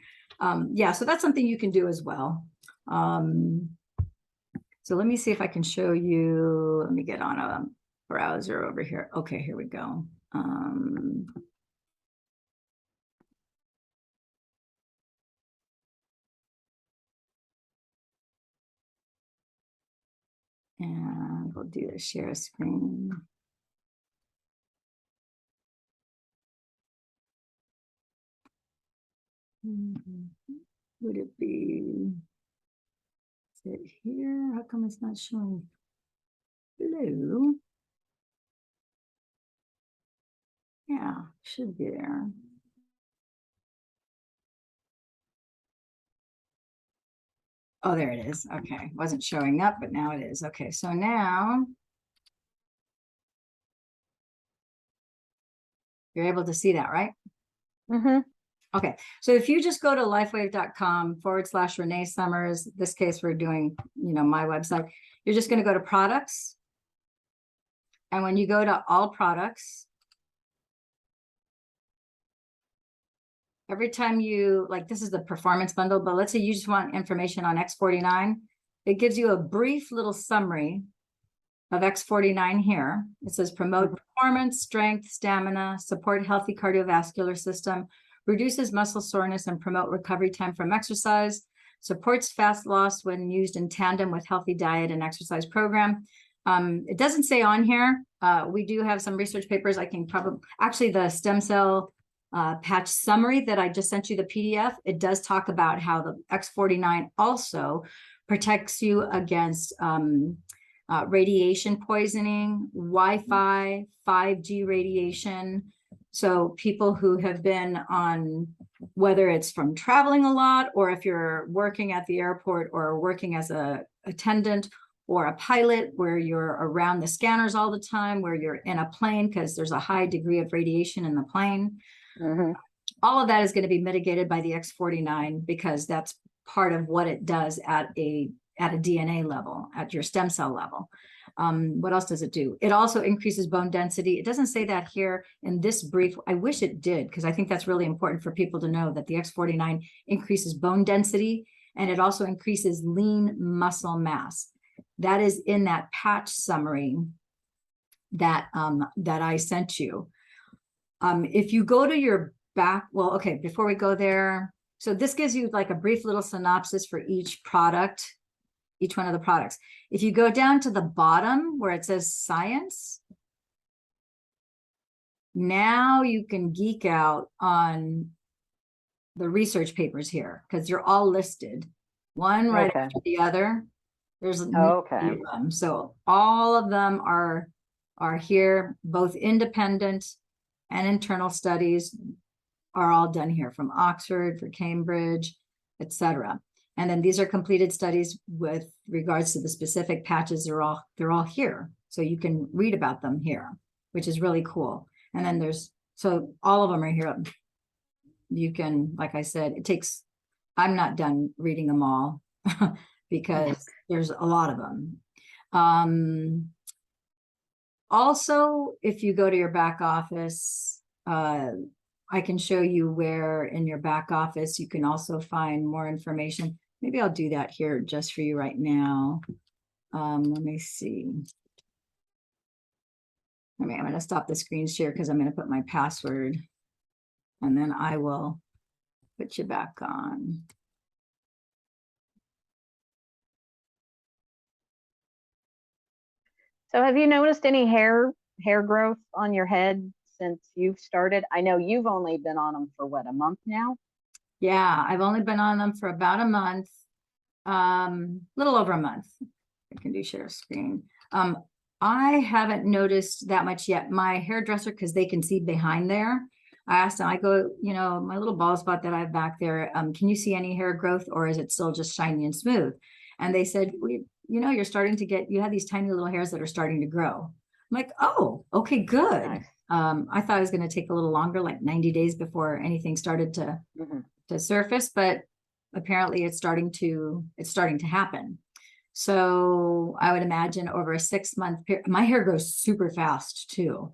Yeah, so that's something you can do as well. So let me see if I can show you. Let me get on a browser over here. Okay, here we go. And we'll do the share screen. Would it be, is it here? How come it's not showing blue? Yeah, should be there. Oh, there it is. Okay, wasn't showing up, but now it is. Okay, so now you're able to see that, right? Mm-hmm. Okay, so if you just go to lifewave.com/Renee Summers, this case we're doing, my website, you're just going to go to products. And when you go to all products, every time you, like, this is the performance bundle, but let's say you just want information on X49, it gives you a brief little summary of X49 here. It says promote performance, strength, stamina, support healthy cardiovascular system, reduces muscle soreness and promote recovery time from exercise, supports fat loss when used in tandem with healthy diet and exercise program. It doesn't say on here. We do have some research papers. I can probably, actually the stem cell patch summary that I just sent you, the PDF, it does talk about how the X49 also protects you against radiation poisoning, Wi-Fi, 5G radiation. So people who have been on, whether it's from traveling a lot, or if you're working at the airport or working as a attendant or a pilot where you're around the scanners all the time, where you're in a plane because there's a high degree of radiation in the plane. Mm-hmm. All of that is going to be mitigated by the X49, because that's part of what it does at a DNA level, at your stem cell level. What else does it do? It also increases bone density. It doesn't say that here in this brief. I wish it did, because I think that's really important for people to know that the X49 increases bone density, and it also increases lean muscle mass. That is in that patch summary that that I sent you. If you go to your back, well, okay, before we go there, so this gives you like a brief little synopsis for each product, each one of the products. If you go down to the bottom where it says science, now you can geek out on the research papers here, because they're all listed, one right after the other. There's Okay. So all of them are here, both independent and internal studies are all done here, from Oxford, for Cambridge, etc. And then these are completed studies with regards to the specific patches. They're all here, so you can read about them here, which is really cool. And then so all of them are here. You can, like I said, I'm not done reading them all because there's a lot of them. Also, if you go to your back office, I can show you where in your back office you can also find more information. Maybe I'll do that here just for you right now. Let me see. I'm going to stop the screen share because I'm going to put my password, and then I will put you back on. So have you noticed any hair growth on your head since you've started? I know you've only been on them for what, a month now? Yeah, I've only been on them for about a month, little over a month. I can do share screen. I haven't noticed that much yet. My hairdresser, because they can see behind there, I asked them, I go, my little bald spot that I have back there, can you see any hair growth, or is it still just shiny and smooth? And they said, you're starting to you have these tiny little hairs that are starting to grow. I'm like, oh, okay, good. Nice. I thought it was going to take a little longer, like 90 days before anything started to surface, but apparently it's starting to happen. So I would imagine over a 6-month period, my hair grows super fast too.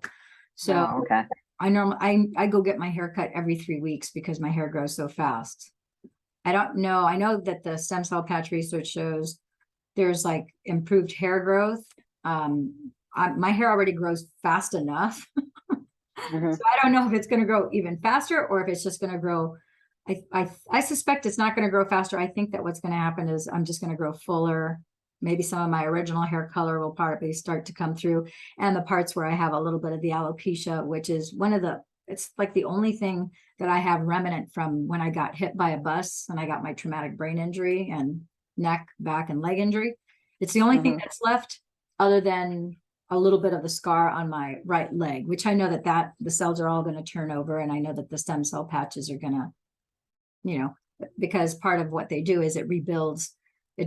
So okay. I go get my hair cut every 3 weeks because my hair grows so fast. I don't know. I know that the stem cell patch research shows there's like improved hair growth. My hair already grows fast enough. So I don't know if it's going to grow even faster, or if it's just going to grow. I suspect it's not going to grow faster. I think that what's going to happen is I'm just going to grow fuller. Maybe some of my original hair color will partly start to come through, and the parts where I have a little bit of the alopecia, which is it's like the only thing that I have remnant from when I got hit by a bus and I got my traumatic brain injury and neck, back, and leg injury. It's the only thing that's left, other than a little bit of the scar on my right leg, which I know that the cells are all going to turn over, and I know that the stem cell patches are going to, because part of what they do is it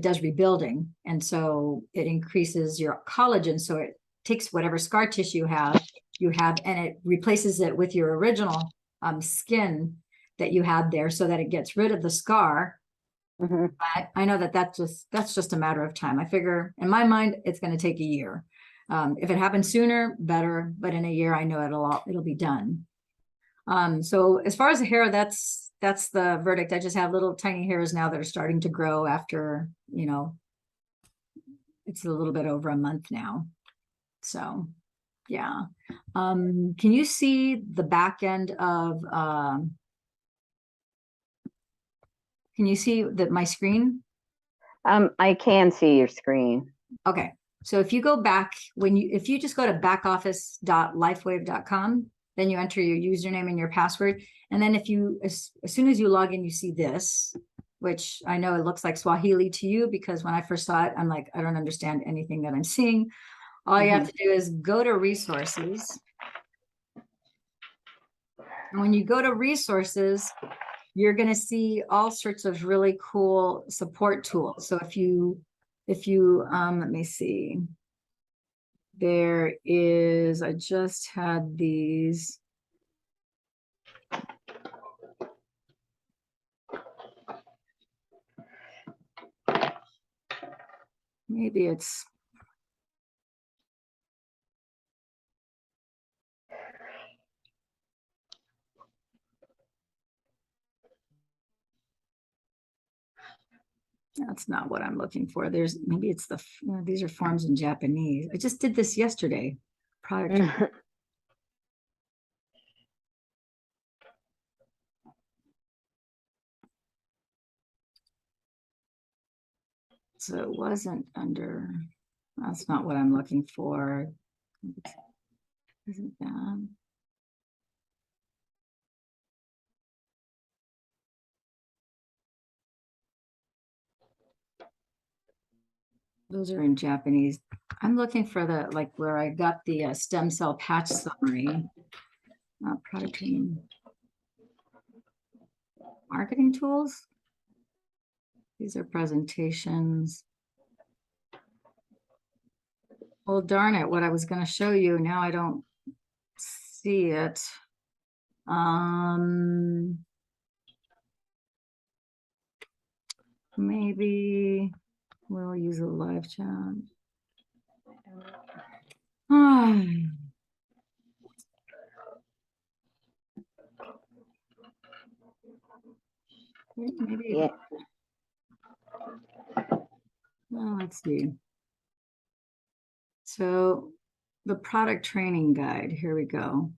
does rebuilding, and so it increases your collagen, so it takes whatever scar tissue you have and it replaces it with your original skin that you had there, so that it gets rid of the scar. But I know that's just a matter of time. I figure in my mind it's going to take a year. If it happens sooner, better, but in a year I know it'll be done. So as far as the hair, that's the verdict. I just have little tiny hairs now that are starting to grow after, it's a little bit over a month now. So yeah. Can you see the back end of, can you see my screen? I can see your screen. Okay. So if you go back, if you just go to backoffice.lifewave.com, then you enter your username and your password. And then as soon as you log in, you see this, which I know it looks like Swahili to you, because when I first saw it, I'm like, I don't understand anything that I'm seeing. All you have to do is go to resources. And when you go to resources, you're going to see all sorts of really cool support tools. So if you let me see, I just had these. Maybe it's That's not what I'm looking for. There's maybe it's the these are forms in Japanese. I just did this yesterday. Product. So it wasn't under. That's not what I'm looking for. Isn't that? Those are in Japanese. I'm looking for the, like where I got the stem cell patch summary. Product training. Marketing tools. These are presentations. Well, darn it, what I was going to show you, now I don't see it. Maybe we'll use a live chat. Maybe. Yeah. Well, let's see. So the product training guide, here we go.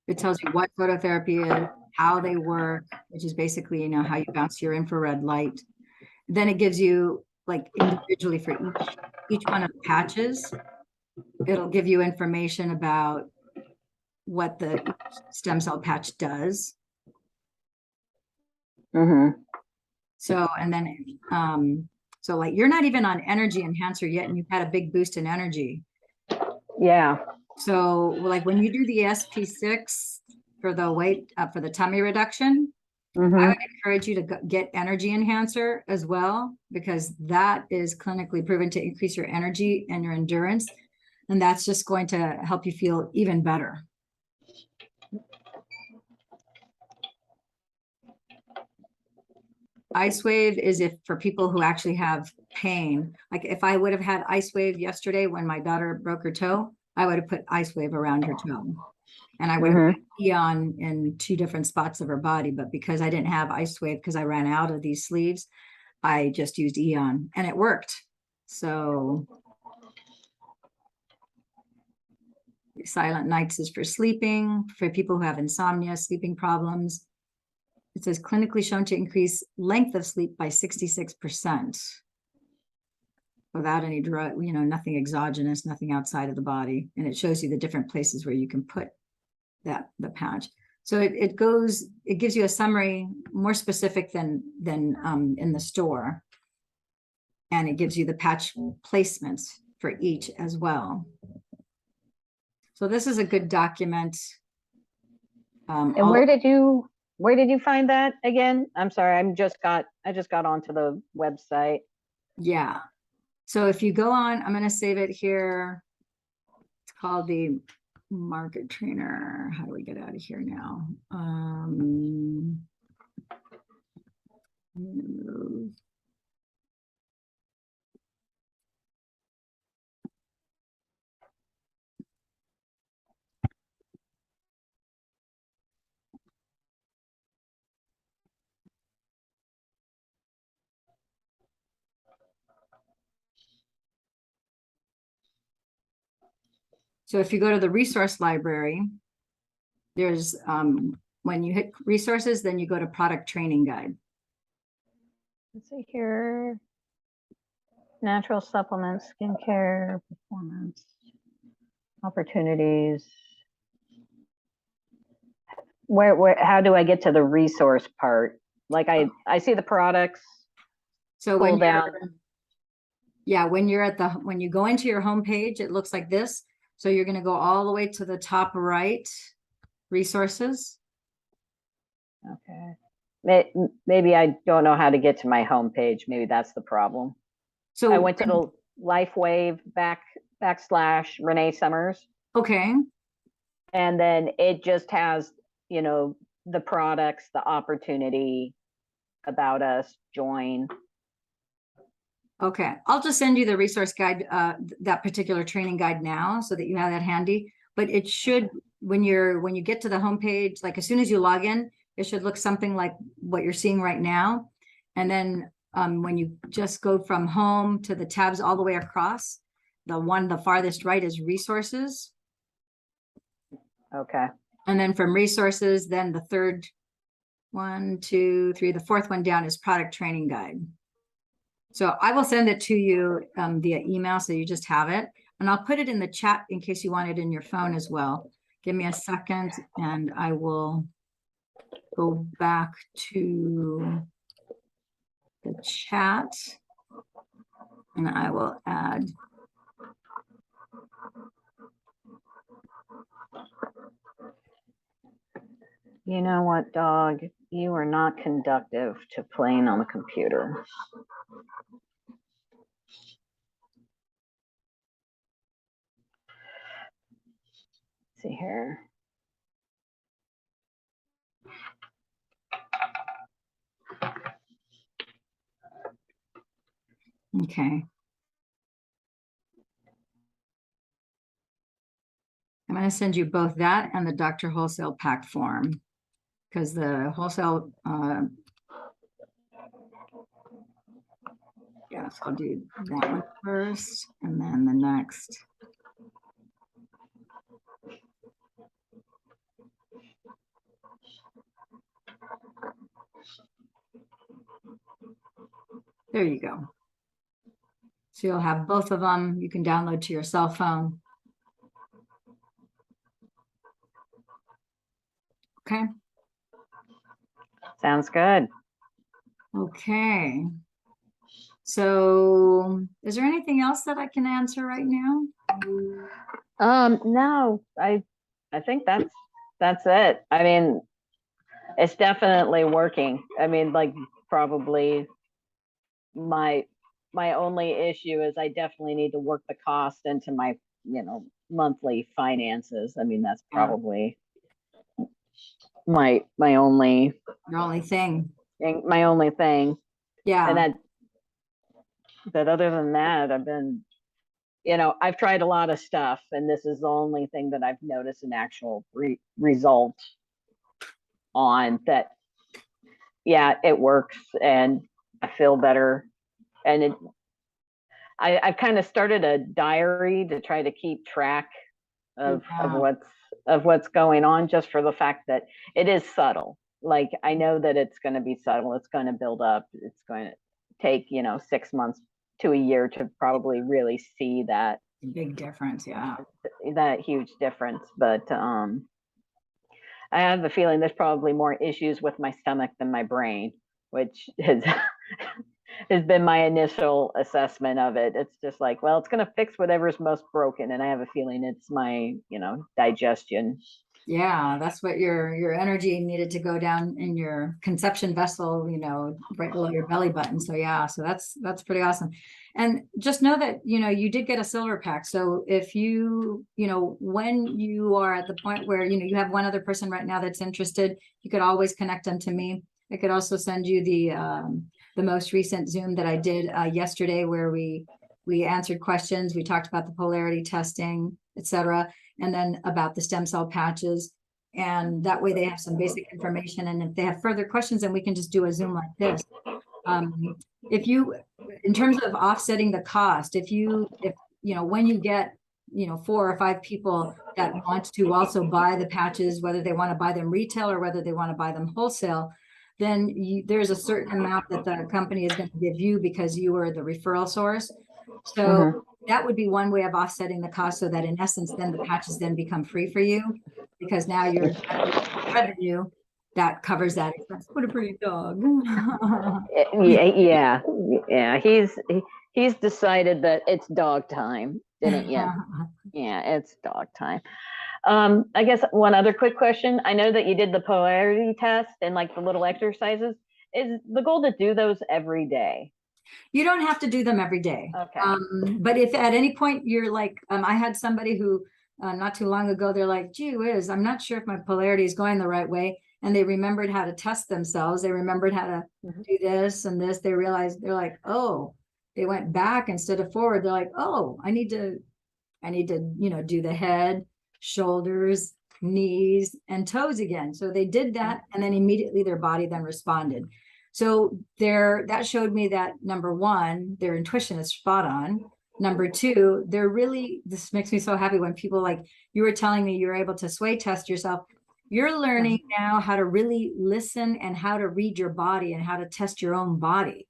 It tells you what phototherapy is, how they work, which is basically, you know, how you bounce your infrared light. Then it gives you like individually for each one of the patches, it'll give you information about what the stem cell patch does. So, and then, so like you're not even on energy enhancer yet, and you've had a big boost in energy. Yeah. So like when you do the SP6 for the weight, for the tummy reduction, I would encourage you to get energy enhancer as well, because that is clinically proven to increase your energy and your endurance. And that's just going to help you feel even better. Ice wave is if for people who actually have pain. Like if I would have had ice wave yesterday when my daughter broke her toe, I would have put ice wave around her toe. And I would have put Eon in 2 different spots of her body. But because I didn't have ice wave, because I ran out of these sleeves, I just used Eon and it worked. So Silent Nights is for sleeping, for people who have insomnia, sleeping problems. It says clinically shown to increase length of sleep by 66% without any drug, you know, nothing exogenous, nothing outside of the body. And it shows you the different places where you can put the patch. So it gives you a summary more specific than in the store. And it gives you the patch placements for each as well. So this is a good document. And where did you find that again? I'm sorry, I just got onto the website. Yeah. So if you go on, I'm going to save it here. It's called the Market Trainer. How do we get out of here now? Move. So if you go to the resource library, there's when you hit resources, then you go to product training guide. Let's see here. Natural supplements, skincare, performance, opportunities. Where how do I get to the resource part? Like I see the products. So when you go into your home page, it looks like this. So you're going to go all the way to the top right, resources. Okay. Maybe I don't know how to get to my home page. Maybe that's the problem. So I went to the LifeWave / Renee Summers. Okay. And then it just has, you know, the products, the opportunity, about us, join. Okay, I'll just send you the resource guide, that particular training guide now, so that you have that handy. But it should, when you get to the homepage, like as soon as you log in, it should look something like what you're seeing right now. And then when you just go from home to the tabs all the way across, the farthest right is resources. Okay. And then from resources, then the third one, two, three, the fourth one down is product training guide. So I will send it to you via email, so you just have it. And I'll put it in the chat in case you want it in your phone as well. Give me a second and I will go back to the chat and I will add. You know what, dog? You are not conducive to playing on the computer. Let's see here. Okay. I'm going to send you both that and the Dr. Wholesale pack form, because the wholesale, yes, I'll do that one first and then the next. There you go. So you'll have both of them. You can download to your cell phone. Okay. Sounds good. Okay. So is there anything else that I can answer right now? No, I think that's it. I mean, it's definitely working. I mean, like, probably my only issue is I definitely need to work the cost into my, monthly finances. I mean, that's probably my only Your only thing. Yeah. And that other than that, I've been, I've tried a lot of stuff, and this is the only thing that I've noticed an actual result on that. Yeah, it works and I feel better. And I've kind of started a diary to try to keep track of what's going on, just for the fact that it is subtle. Like, I know that it's going to be subtle. It's going to build up. It's going to take, 6 months to a year to probably really see that big difference. Yeah. That huge difference. But I have the feeling there's probably more issues with my stomach than my brain, which has been my initial assessment of it. It's just like, well, it's going to fix whatever's most broken. And I have a feeling it's my, digestion. Yeah, that's what your energy needed to go down in your conception vessel, right below your belly button. So yeah, so that's pretty awesome. And just know that, you did get a silver pack. So if you, when you are at the point where, you have one other person right now that's interested, you could always connect them to me. I could also send you the most recent Zoom that I did yesterday, where we answered questions. We talked about the polarity testing, etc., and then about the stem cell patches. And that way they have some basic information. And if they have further questions, then we can just do a Zoom like this. If you, in terms of offsetting the cost, if when you get, 4 or 5 people that want to also buy the patches, whether they want to buy them retail or whether they want to buy them wholesale, then there's a certain amount that the company is going to give you because you were the referral source. So that would be one way of offsetting the cost, so that in essence, then the patches then become free for you, because now you're revenue that covers that expense. What a pretty dog. Yeah. He's decided that it's dog time, didn't you? Yeah, it's dog time. I guess one other quick question. I know that you did the polarity test and like the little exercises. Is the goal to do those every day? You don't have to do them every day. Okay. But if at any point you're like, I had somebody who not too long ago, they're like, gee whiz, I'm not sure if my polarity is going the right way. And they remembered how to test themselves. They remembered how to do this and this. They realized, they're like, oh, they went back instead of forward. They're like, oh, I need to, do the head, shoulders, knees, and toes again. So they did that, and then immediately their body then responded. So that showed me that number one, their intuition is spot on. Number two, this makes me so happy when people, like you were telling me, you're able to sway test yourself. You're learning now how to really listen and how to read your body and how to test your own body.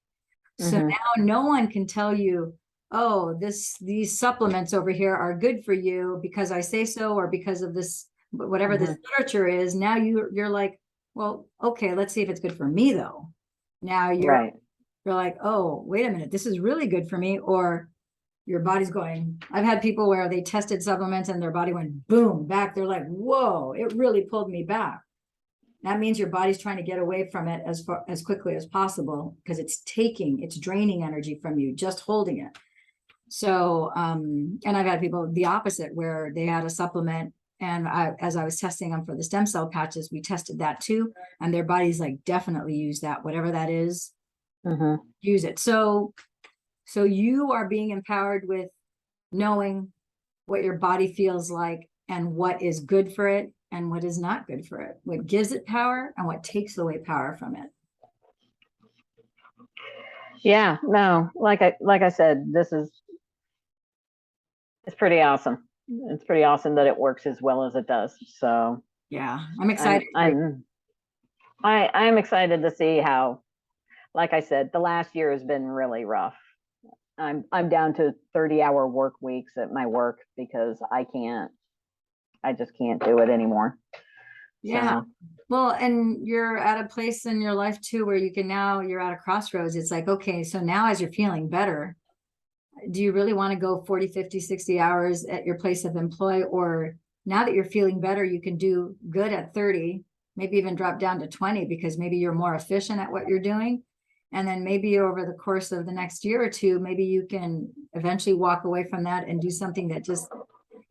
So now no one can tell you, oh, these supplements over here are good for you because I say so, or because of this, whatever this literature is. Now you're like, well, okay, let's see if it's good for me though. Now you're like, oh, wait a minute, this is really good for me. Or your body's going, I've had people where they tested supplements and their body went boom back. They're like, whoa, it really pulled me back. That means your body's trying to get away from it as quickly as possible, because it's draining energy from you, just holding it. So, and I've had people the opposite, where they had a supplement, and as I was testing them for the stem cell patches, we tested that too. And their body's like, definitely use that, whatever that is, use it. So you are being empowered with knowing what your body feels like and what is good for it and what is not good for it, what gives it power and what takes away power from it. Yeah, no, like I said, it's pretty awesome. It's pretty awesome that it works as well as it does. So yeah, I'm excited. I'm excited to see how, like I said, the last year has been really rough. I'm down to 30-hour work weeks at my work because I just can't do it anymore. Yeah. So. Well, and you're at a place in your life too, where you're at a crossroads. It's like, okay, so now as you're feeling better, do you really want to go 40, 50, 60 hours at your place of employ? Or now that you're feeling better, you can do good at 30, maybe even drop down to 20, because maybe you're more efficient at what you're doing. And then maybe over the course of the next year or two, maybe you can eventually walk away from that and do something that just,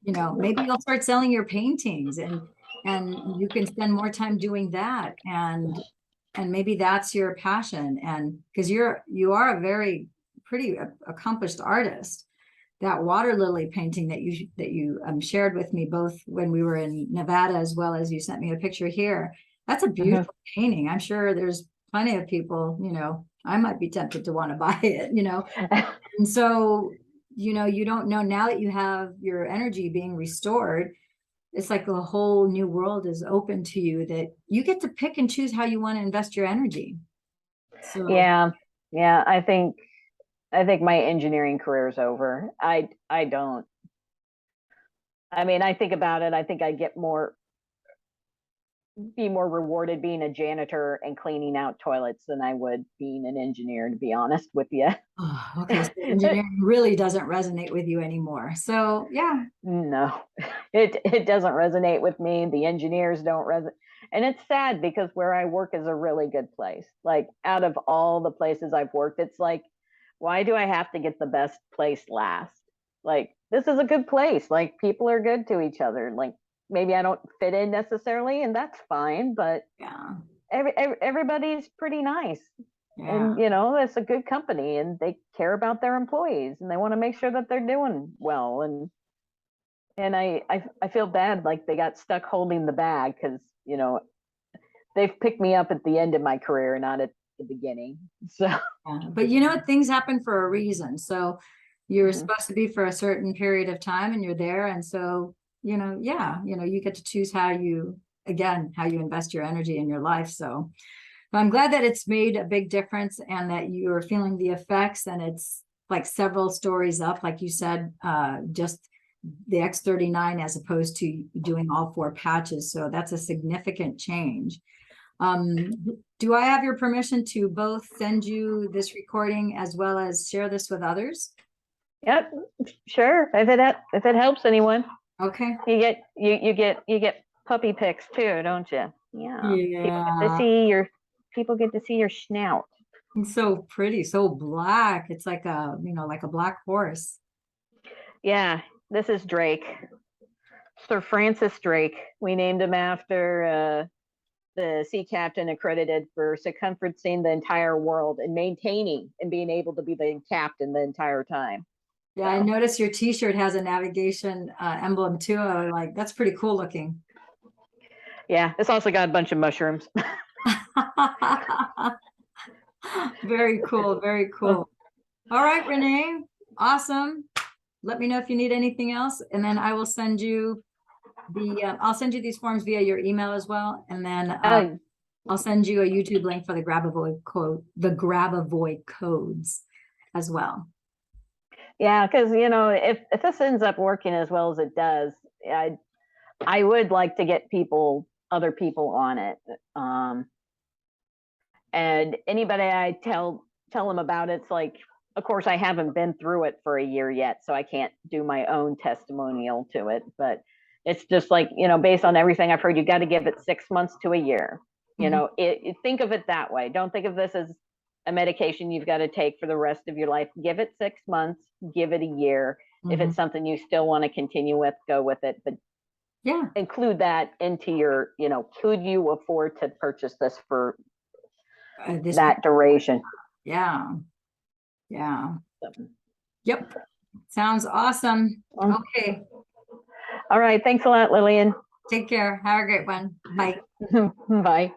maybe you'll start selling your paintings, and you can spend more time doing that. And maybe that's your passion. And because you are a very pretty accomplished artist. That water lily painting that you shared with me, both when we were in Nevada, as well as you sent me a picture here. That's a beautiful painting. I'm sure there's plenty of people, I might be tempted to want to buy it, And so, you don't know, now that you have your energy being restored, it's like a whole new world is open to you, that you get to pick and choose how you want to invest your energy. So yeah, I think my engineering career is over. I don't. I mean, I think about it. I think I be more rewarded being a janitor and cleaning out toilets than I would being an engineer, to be honest with you. Oh, okay. So engineering really doesn't resonate with you anymore. So yeah. No, it doesn't resonate with me. The engineers don't resonate. And it's sad because where I work is a really good place. Like, out of all the places I've worked, it's like, why do I have to get the best place last? Like, this is a good place. Like, people are good to each other. Like, maybe I don't fit in necessarily, and that's fine, but yeah, everybody's pretty nice. yeah. And it's a good company, and they care about their employees, and they want to make sure that they're doing well. And I feel bad, like they got stuck holding the bag, because they've picked me up at the end of my career, not at the beginning. So yeah. But things happen for a reason. So you're supposed to be for a certain period of time, and you're there. And so, you get to choose how you invest your energy in your life. So I'm glad that it's made a big difference, and that you're feeling the effects, and it's like several stories up, like you said, just the X39 as opposed to doing all 4 patches. So that's a significant change. Do I have your permission to both send you this recording as well as share this with others? Yep, sure. If it helps anyone. Okay. You get puppy pics too, don't you? Yeah. Yeah. People get to see your snout. It's so pretty, so black. It's like like a black horse. Yeah, this is Drake. Sir Francis Drake. We named him after the sea captain accredited for circumferencing the entire world and maintaining and being able to be the captain the entire time. Yeah, I noticed your t-shirt has a navigation emblem too. Like, that's pretty cool looking. Yeah, it's also got a bunch of mushrooms. Very cool. Very cool. All right, Renee. Awesome. Let me know if you need anything else, and then I will send you I'll send you these forms via your email as well, and then I'll send you a YouTube link for the grab avoid codes as well. Yeah, because if this ends up working as well as it does, I would like to get other people on it. And anybody I tell them about it's like, of course, I haven't been through it for a year yet, so I can't do my own testimonial to it. But it's just like, based on everything I've heard, you got to give it 6 months to a year. Think of it that way. Don't think of this as a medication you've got to take for the rest of your life. Give it 6 months, give it a year. If it's something you still want to continue with, go with it. But yeah, include that into your, could you afford to purchase this for that duration? Yeah. Yeah. Yep. Sounds awesome. Okay. All right. Thanks a lot, Lillian. Take care. Have a great one. Bye. Bye.